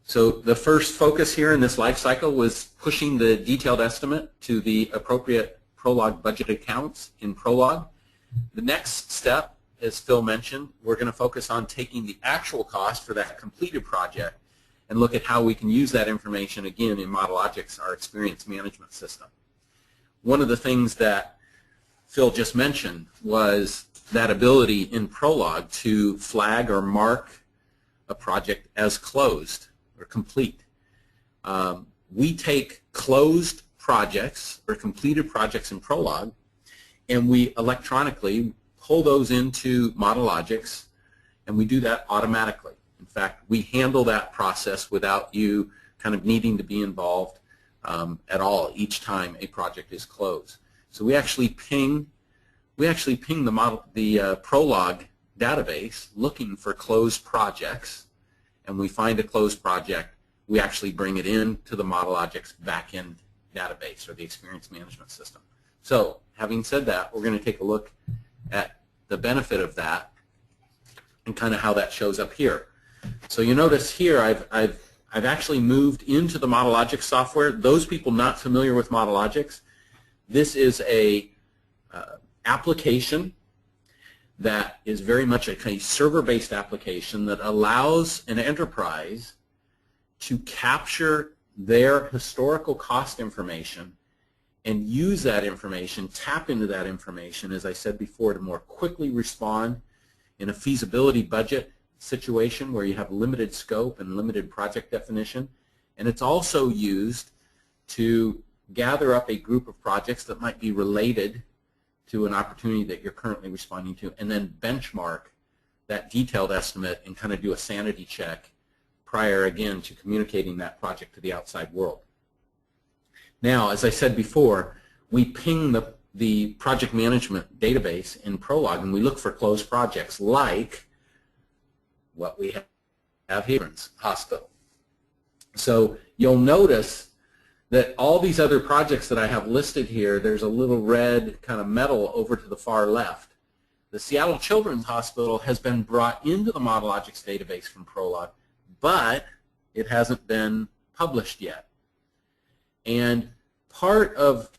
So the first focus here in this life cycle was pushing the detailed estimate to the appropriate Prolog budget accounts in Prolog. The next step, as Phil mentioned, we're going to focus on taking the actual cost for that completed project and look at how we can use that information again in Modelogix, our experience management system. One of the things that Phil just mentioned was that ability in Prolog to flag or mark a project as closed or complete. We take closed projects or completed projects in Prolog and we electronically pull those into Modelogix, and we do that automatically. In fact, we handle that process without you kind of needing to be involved at all each time a project is closed. So we actually ping the Prolog database looking for closed projects, and we find a closed project. We actually bring it into the Modelogix backend database or the experience management system. So having said that, we're going to take a look at the benefit of that and kind of how that shows up here. So you notice here I've actually moved into the Modelogix software. Those people not familiar with Modelogix, this is a application that is very much a server-based application that allows an enterprise to capture their historical cost information and use that information, tap into that information, as I said before, to more quickly respond in a feasibility budget situation where you have limited scope and limited project definition. And it's also used to gather up a group of projects that might be related to an opportunity that you're currently responding to, and then benchmark that detailed estimate and kind of do a sanity check prior, again, to communicating that project to the outside world. Now, as I said before, we ping the project management database in Prolog, and we look for closed projects like what we have here in Hospital. So you'll notice that all these other projects that I have listed here, there's a little red kind of metal over to the far left. The Seattle Children's Hospital has been brought into the Modelogix database from Prolog, but it hasn't been published yet. And part of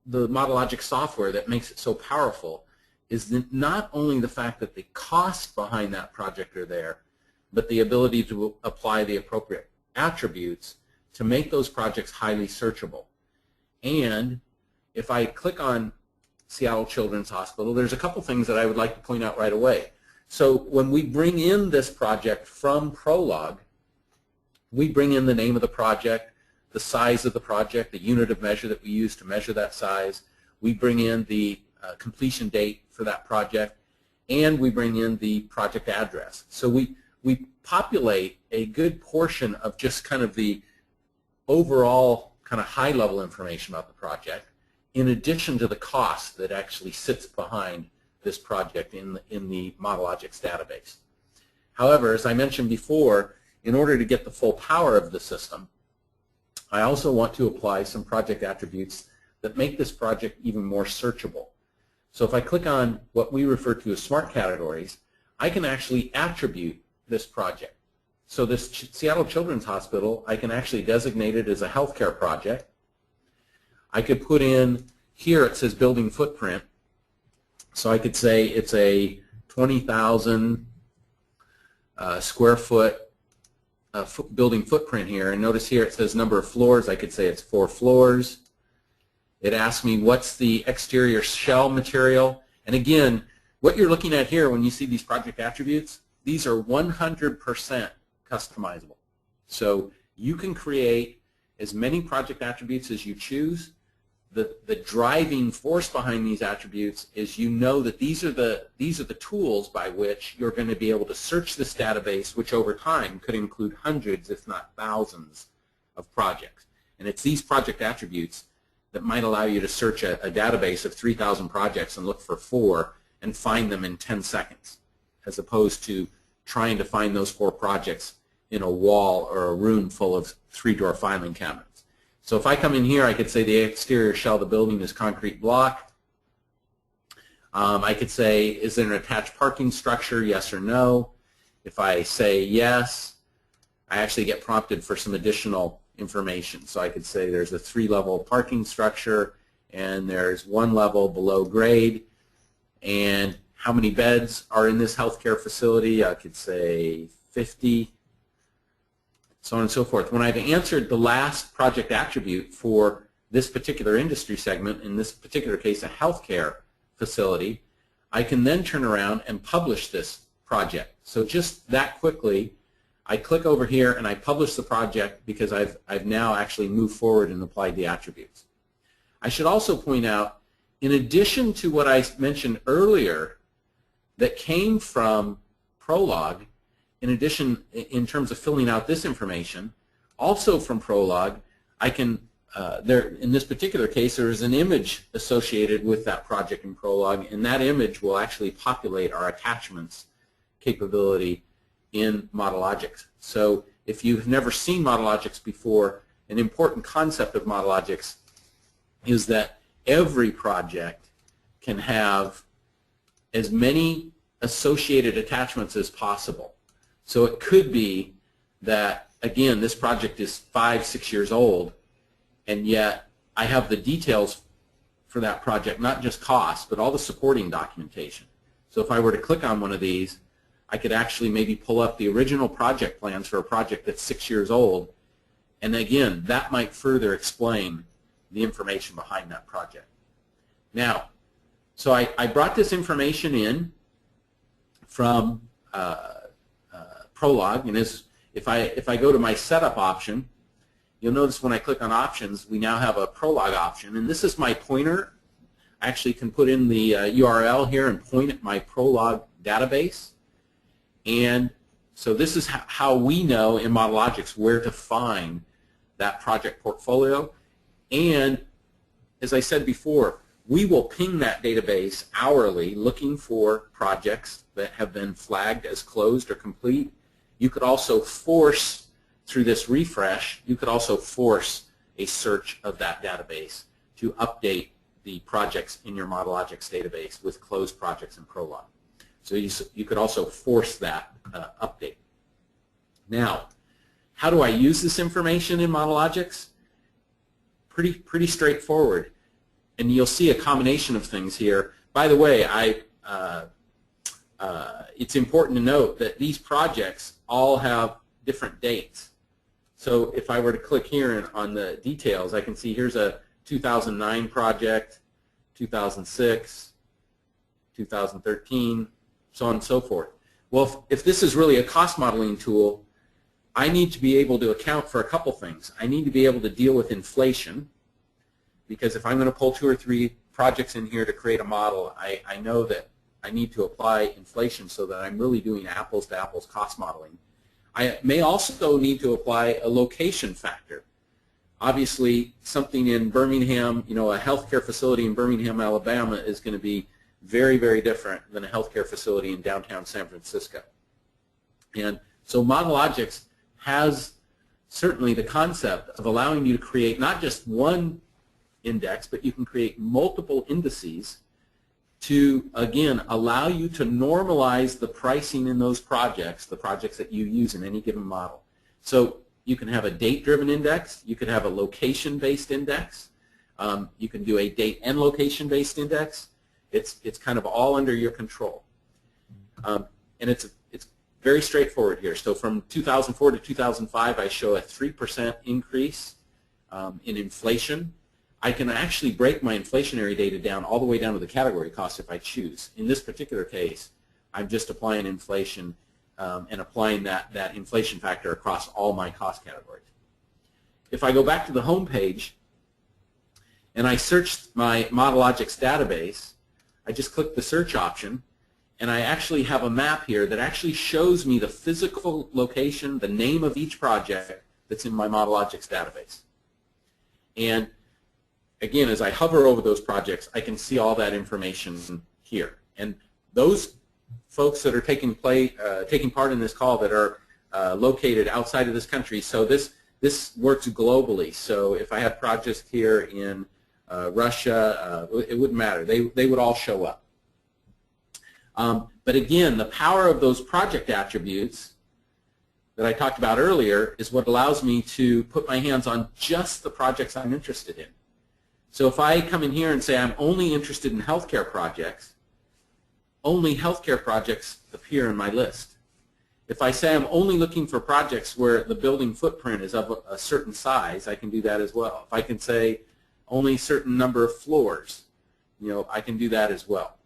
the Modelogix software that makes it so powerful is not only the fact that the costs behind that project are there, but the ability to apply the appropriate attributes to make those projects highly searchable. And if I click on Seattle Children's Hospital, there's a couple things that I would like to point out right away. So when we bring in this project from Prolog, we bring in the name of the project, the size of the project, the unit of measure that we use to measure that size. We bring in the completion date for that project, and we bring in the project address. So we populate a good portion of just kind of the overall kind of high-level information about the project, in addition to the cost that actually sits behind this project in the Modelogix database. However, as I mentioned before, in order to get the full power of the system, I also want to apply some project attributes that make this project even more searchable. So if I click on what we refer to as smart categories, I can actually attribute this project. So this Seattle Children's Hospital, I can actually designate it as a healthcare project. I could put in, here it says building footprint, so I could say it's a 20,000 square foot building footprint here, and notice here it says number of floors. I could say it's 4 floors. It asks me what's the exterior shell material, and again, what you're looking at here when you see these project attributes, these are 100% customizable. So you can create as many project attributes as you choose. The driving force behind these attributes is you know that these are the tools by which you're going to be able to search this database, which over time could include hundreds, if not thousands, of projects. And it's these project attributes that might allow you to search a database of 3,000 projects and look for 4 and find them in 10 seconds, as opposed to trying to find those 4 projects in a wall or a room full of 3-door filing cabinets. So if I come in here, I could say the exterior shell of the building is concrete block. I could say, is there an attached parking structure, yes or no? If I say yes, I actually get prompted for some additional information. So I could say there's a 3-level parking structure, and there's 1 level below grade, and how many beds are in this healthcare facility? I could say 50, so on and so forth. When I've answered the last project attribute for this particular industry segment, in this particular case a healthcare facility, I can then turn around and publish this project. So just that quickly, I click over here and I publish the project because I've now actually moved forward and applied the attributes. I should also point out, in addition to what I mentioned earlier that came from Prolog, in addition, in terms of filling out this information, also from Prolog, I can, in this particular case, there is an image associated with that project in Prolog, and that image will actually populate our attachments capability in Modelogix. So if you've never seen Modelogix before, an important concept of Modelogix is that every project can have as many associated attachments as possible. So it could be that, again, this project is 5, 6 years old, and yet I have the details for that project, not just costs, but all the supporting documentation. So if I were to click on one of these, I could actually maybe pull up the original project plans for a project that's 6 years old, and again, that might further explain the information behind that project. Now, so I brought this information in from Prolog, and if I go to my setup option, you'll notice when I click on options, we now have a Prolog option, and this is my pointer. I actually can put in the URL here and point at my Prolog database, and so this is how we know in Modelogix where to find that project portfolio. And as I said before, we will ping that database hourly looking for projects that have been flagged as closed or complete. You could also force, through this refresh, you could also force a search of that database to update the projects in your Modelogix database with closed projects in Prolog. So you could also force that update. Now, how do I use this information in Modelogix? Pretty straightforward, and you'll see a combination of things here. By the way, it's important to note that these projects all have different dates. So if I were to click here on the details, I can see here's a 2009 project, 2006, 2013, so on and so forth. Well, if this is really a cost modeling tool, I need to be able to account for a couple things. I need to be able to deal with inflation, because if I'm going to pull 2 or 3 projects in here to create a model, I know that I need to apply inflation so that I'm really doing apples-to-apples cost modeling. I may also need to apply a location factor. Obviously, something in Birmingham, a healthcare facility in Birmingham, Alabama is going to be very, very different than a healthcare facility in downtown San Francisco. And so Modelogix has certainly the concept of allowing you to create not just one index, but you can create multiple indices to, again, allow you to normalize the pricing in those projects, the projects that you use in any given model. So you can have a date-driven index, you could have a location-based index, you can do a date and location-based index. It's kind of all under your control. And it's very straightforward here. So from 2004 to 2005, I show a 3% increase in inflation. I can actually break my inflationary data down all the way down to the category cost if I choose. In this particular case, I'm just applying inflation and applying that inflation factor across all my cost categories. If I go back to the home page and I search my Modelogix database, I just click the search option, and I actually have a map here that actually shows me the physical location, the name of each project that's in my Modelogix database. And again, as I hover over those projects, I can see all that information here. And those folks that are taking part in this call that are located outside of this country, so this works globally. So if I had projects here in Russia, it wouldn't matter. They would all show up. But again, the power of those project attributes, that I talked about earlier is what allows me to put my hands on just the projects I'm interested in. So if I come in here and say I'm only interested in healthcare projects, only healthcare projects appear in my list. If I say I'm only looking for projects where the building footprint is of a certain size, I can do that as well. If I can say only a certain number of floors, I can do that as well.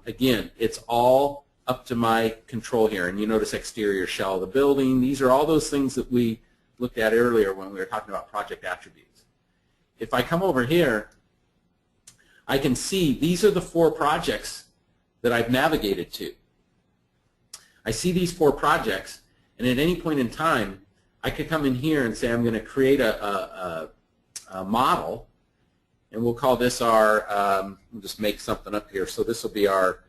Again, it's all up to my control here. And you notice exterior shell of the building. These are all those things that we looked at earlier when we were talking about project attributes. If I come over here, I can see these are the 4 projects that I've navigated to. I see these 4 projects, and at any point in time, I could come in here and say I'm going to create a model, and we'll call this our, we'll just make something up here. So this will be our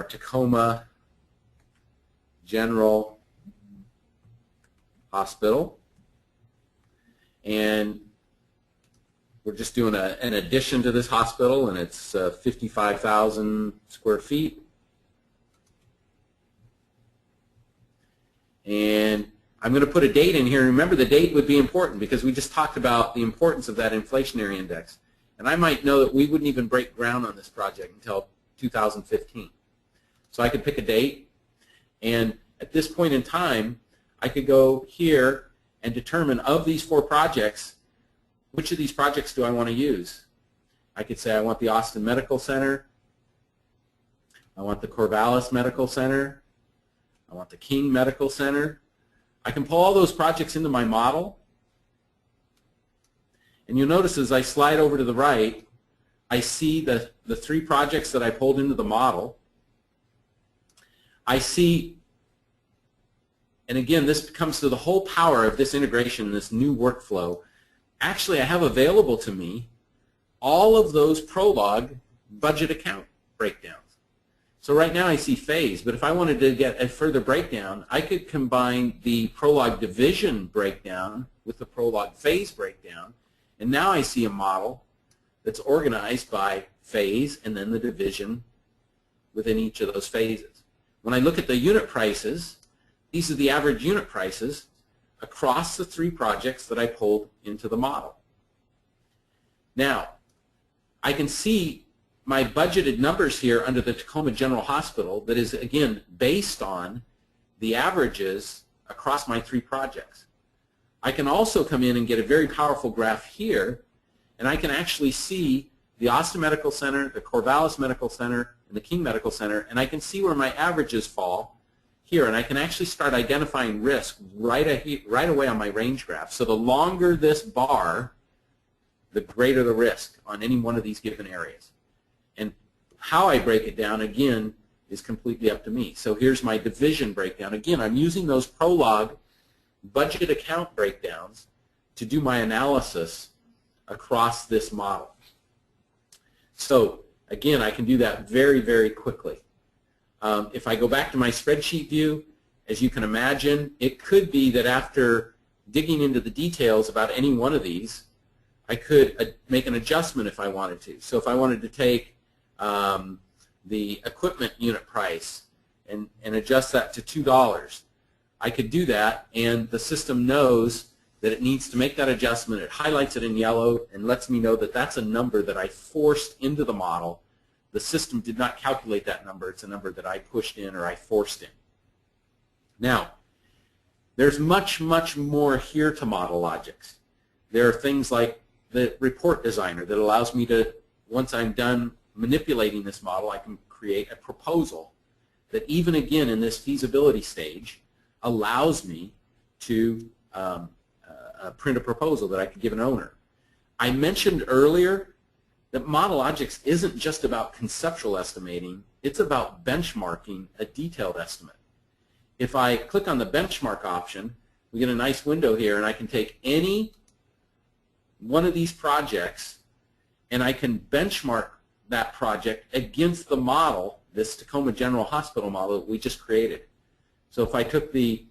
Tacoma General Hospital, and we're just doing an addition to this hospital, and it's 55,000 square feet. And I'm going to put a date in here. Remember, the date would be important because we just talked about the importance of that inflationary index. And I might know that we wouldn't even break ground on this project until 2015. So I could pick a date, and at this point in time, I could go here and determine of these 4 projects, which of these projects do I want to use? I could say I want the Austin Medical Center, I want the Corvallis Medical Center, I want the King Medical Center. I can pull all those projects into my model, and you'll notice as I slide over to the right, I see the 3 projects that I pulled into the model. I see, and again, this comes to the whole power of this integration, this new workflow. Actually, I have available to me all of those Prolog budget account breakdowns. So right now I see phase, but if I wanted to get a further breakdown, I could combine the Prolog division breakdown with the Prolog phase breakdown, and now I see a model that's organized by phase and then the division within each of those phases. When I look at the unit prices, these are the average unit prices across the 3 projects that I pulled into the model. Now, I can see my budgeted numbers here under the Tacoma General Hospital that is, again, based on the averages across my 3 projects. I can also come in and get a very powerful graph here, and I can actually see the Austin Medical Center, the Corvallis Medical Center, and the King Medical Center, and I can see where my averages fall here, and I can actually start identifying risk right away on my range graph. So the longer this bar, the greater the risk on any one of these given areas. And how I break it down, again, is completely up to me. So here's my division breakdown. Again, I'm using those Prolog budget account breakdowns to do my analysis across this model. So again, I can do that very, very quickly. If I go back to my spreadsheet view, as you can imagine, it could be that after digging into the details about any one of these, I could make an adjustment if I wanted to. So if I wanted to take the equipment unit price and adjust that to $2, I could do that, and the system knows that it needs to make that adjustment. It highlights it in yellow and lets me know that that's a number that I forced into the model. The system did not calculate that number. It's a number that I pushed in or I forced in. Now, there's much, much more here to Modelogix. There are things like the report designer that allows me to, once I'm done manipulating this model, I can create a proposal that even again in this feasibility stage allows me to print a proposal that I could give an owner. I mentioned earlier that Modelogix isn't just about conceptual estimating, it's about benchmarking a detailed estimate. If I click on the benchmark option, we get a nice window here, and I can take any one of these projects and I can benchmark that project against the model, this Tacoma General Hospital model that we just created. So if I took the,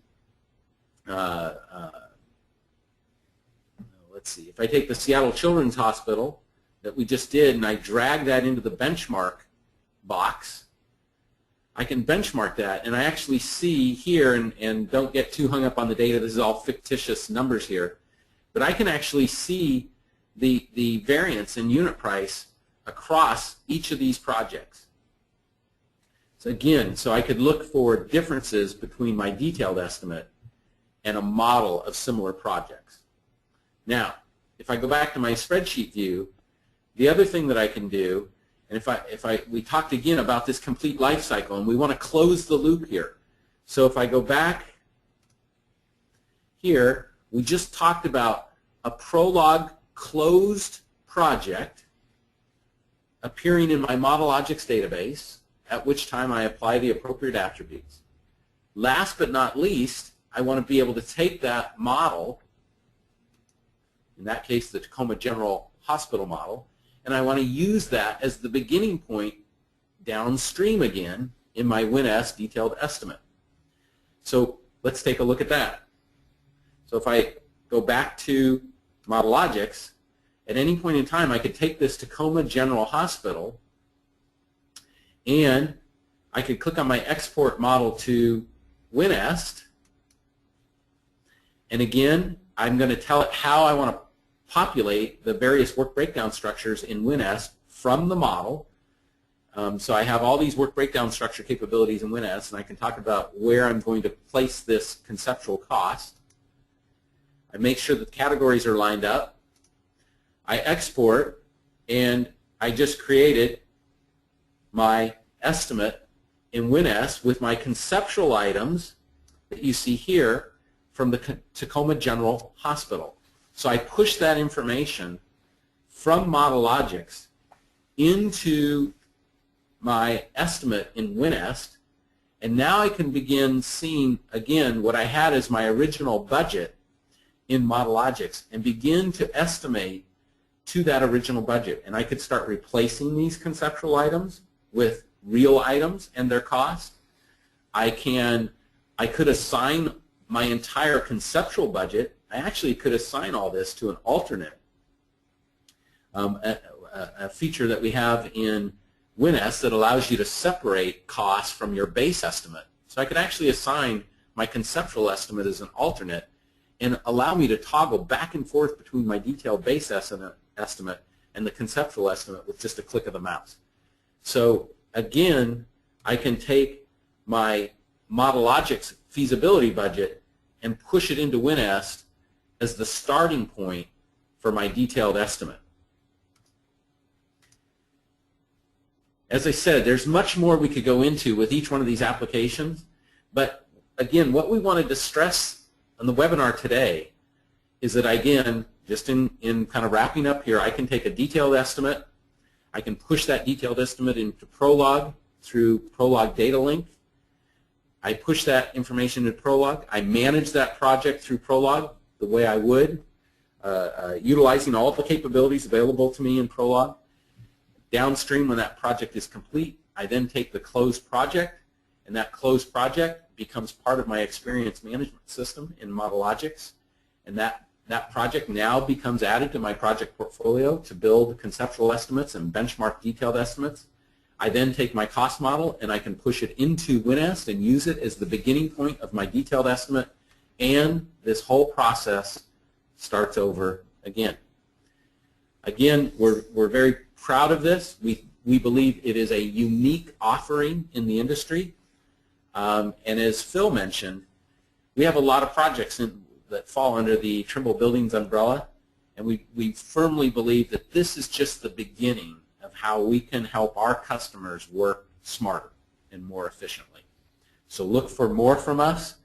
let's see, if I take the Seattle Children's Hospital that we just did and I drag that into the benchmark box, I can benchmark that, and I actually see here, and don't get too hung up on the data, this is all fictitious numbers here, but I can actually see the variance in unit price across each of these projects. So again, so I could look for differences between my detailed estimate and a model of similar projects. Now, if I go back to my spreadsheet view, the other thing that I can do, and we talked again about this complete life cycle, and we want to close the loop here. So if I go back here, we just talked about a Prolog closed project appearing in my Modelogix database, at which time I apply the appropriate attributes. Last but not least, I want to be able to take that model, in that case the Tacoma General Hospital model, and I want to use that as the beginning point downstream again in my WinS detailed estimate. So let's take a look at that. So if I go back to Modelogix, at any point in time I could take this Tacoma General Hospital and I could click on my export model to WinS, and again I'm going to tell it how I want to populate the various work breakdown structures in WinS from the model. So I have all these work breakdown structure capabilities in WinS, and I can talk about where I'm going to place this conceptual cost. I make sure that the categories are lined up. I export, and I just created my estimate in WinS with my conceptual items that you see here from the Tacoma General Hospital. So I push that information from Modelogix into my estimate in WinS, and now I can begin seeing again what I had as my original budget in Modelogix and begin to estimate to that original budget. And I could start replacing these conceptual items with real items and their cost. I could assign my entire conceptual budget. I actually could assign all this to an alternate, a feature that we have in WinS that allows you to separate costs from your base estimate. So I could actually assign my conceptual estimate as an alternate and allow me to toggle back and forth between my detailed base estimate and the conceptual estimate with just a click of the mouse. So again, I can take my Modelogix feasibility budget and push it into WinS as the starting point for my detailed estimate. As I said, there's much more we could go into with each one of these applications, but again, what we wanted to stress on the webinar today is that, again, just in kind of wrapping up here, I can take a detailed estimate, I can push that detailed estimate into Prolog through Prolog Data Link. I push that information into Prolog. I manage that project through Prolog the way I would, utilizing all the capabilities available to me in Prolog. Downstream, when that project is complete, I then take the closed project, and that closed project becomes part of my experience management system in Modelogix, and that project now becomes added to my project portfolio to build conceptual estimates and benchmark detailed estimates. I then take my cost model and I can push it into WinS and use it as the beginning point of my detailed estimate, and this whole process starts over again. Again, we're very proud of this. We believe it is a unique offering in the industry, and as Phil mentioned, we have a lot of projects that fall under the Trimble Buildings umbrella, and we firmly believe that this is just the beginning of how we can help our customers work smarter and more efficiently. So look for more from us,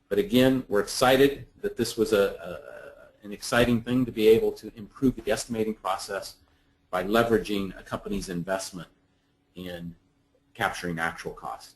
but again, we're excited that this was an exciting thing to be able to improve the estimating process by leveraging a company's investment in capturing actual costs.